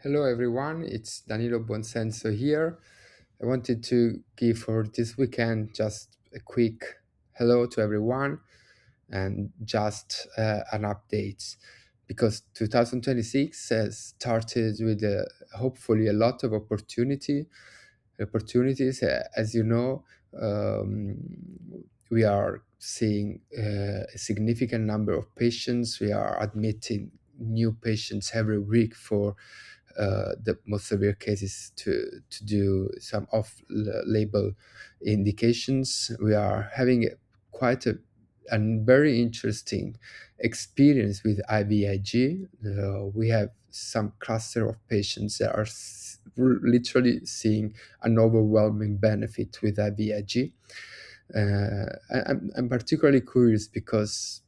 Hello everyone, it's Danilo Bonsenso here. I wanted to give for this weekend just a quick hello to everyone and just an update because 2026 has started with hopefully a lot of opportunities. As you know, um, we are seeing a significant number of patients. We are admitting new patients every week for the most severe cases to do some off-label indications. We are having quite a very interesting experience with IVIG. We have some cluster of patients that are literally seeing an overwhelming benefit with IVIG. I'm particularly curious because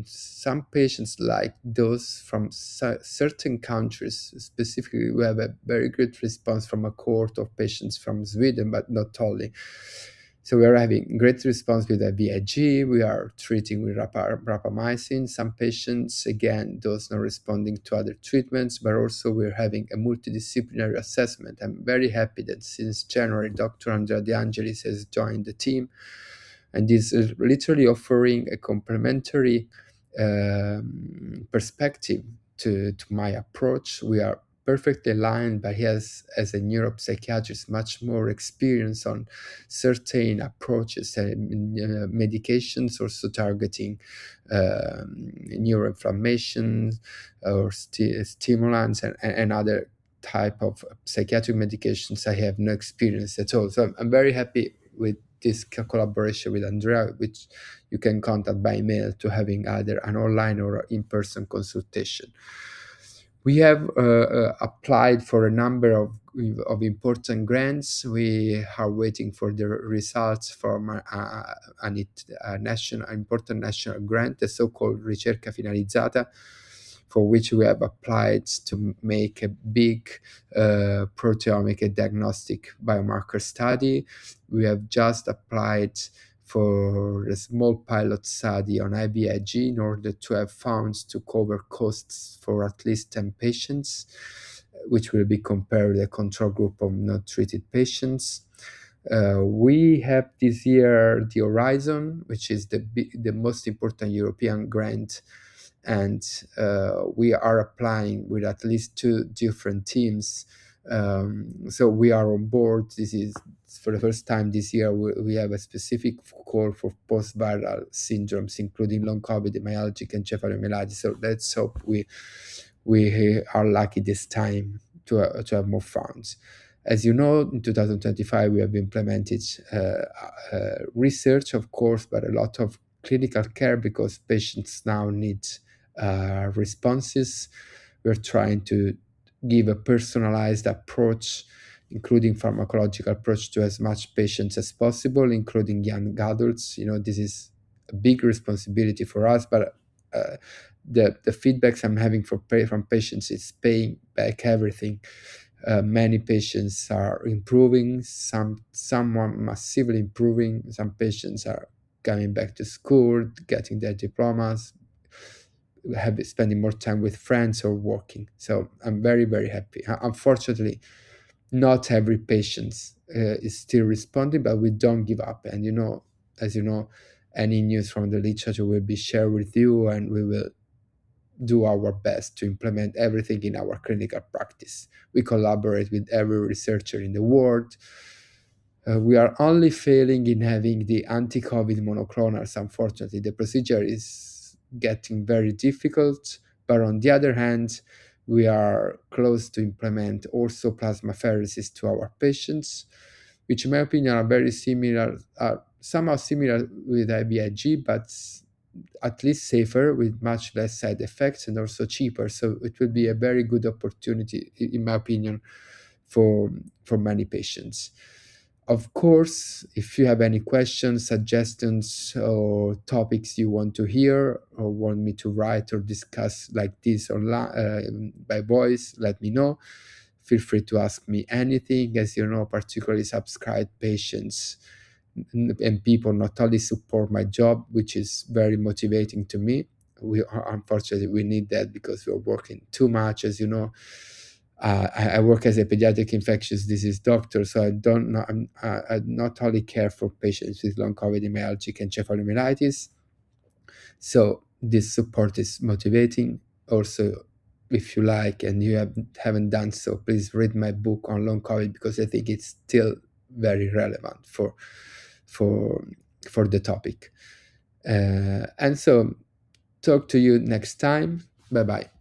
some patients like those from certain countries, specifically, we have a very good response from a cohort of patients from Sweden, but not only. So we are having great response with the VIG. We are treating with rapamycin. Some patients, again, those not responding to other treatments, but also we're having a multidisciplinary assessment. I'm very happy that since January, Dr. Andrea De Angelis has joined the team and is literally offering a complementary perspective to my approach. We are perfectly aligned, but he has, as a neuropsychiatrist, much more experience on certain approaches and medications, also targeting neuroinflammation or stimulants and other type of psychiatric medications. I have no experience at all. So I'm very happy with this collaboration with Andrea, which you can contact by email to having either an online or in-person consultation. We have applied for a number of important grants. We are waiting for the results from a national, important national grant, the so-called Ricerca Finalizzata, for which we have applied to make a big proteomic and diagnostic biomarker study. We have just applied for a small pilot study on IVIG in order to have funds to cover costs for at least 10 patients, which will be compared with a control group of not treated patients. We have this year the Horizon, which is the most important European grant, and we are applying with at least two different teams. So we are on board. This is for the first time this year. We have a specific call for post-viral syndromes, including long COVID, myalgic encephalomyelitis. So let's hope we are lucky this time to have more funds. As you know, in 2025, we have implemented research, of course, but a lot of clinical care because patients now need responses. We're trying to give a personalized approach, including pharmacological approach to as much patients as possible, including young adults. You know, this is a big responsibility for us, but the feedbacks I'm having from patients is paying back everything. Many patients are improving, some are massively improving, some patients are coming back to school, getting their diplomas, spending more time with friends or working. So I'm very, very happy. Unfortunately, not every patient is still responding, but we don't give up. And as you know, any news from the literature will be shared with you, and we will do our best to implement everything in our clinical practice. We collaborate with every researcher in the world. We are only failing in having the anti-COVID monoclonals. Unfortunately, the procedure is getting very difficult, but on the other hand, we are close to implement also plasmapheresis to our patients, which in my opinion are very similar, somehow similar with IVIG, but at least safer with much less side effects and also cheaper. So it will be a very good opportunity, in my opinion, for many patients. Of course, if you have any questions, suggestions, or topics you want to hear or want me to write or discuss like this online by voice, let me know. Feel free to ask me anything. As you know, particularly subscribed patients and people not only support my job, which is very motivating to me. Unfortunately we need that because we're working too much. As you know, I work as a pediatric infectious disease doctor, so I don't know. I not only care for patients with long COVID myalgic encephalomyelitis. So this support is motivating. Also, if you like and you haven't done so, please read my book on long COVID, because I think it's still very relevant for for the topic. And so talk to you next time. Bye bye.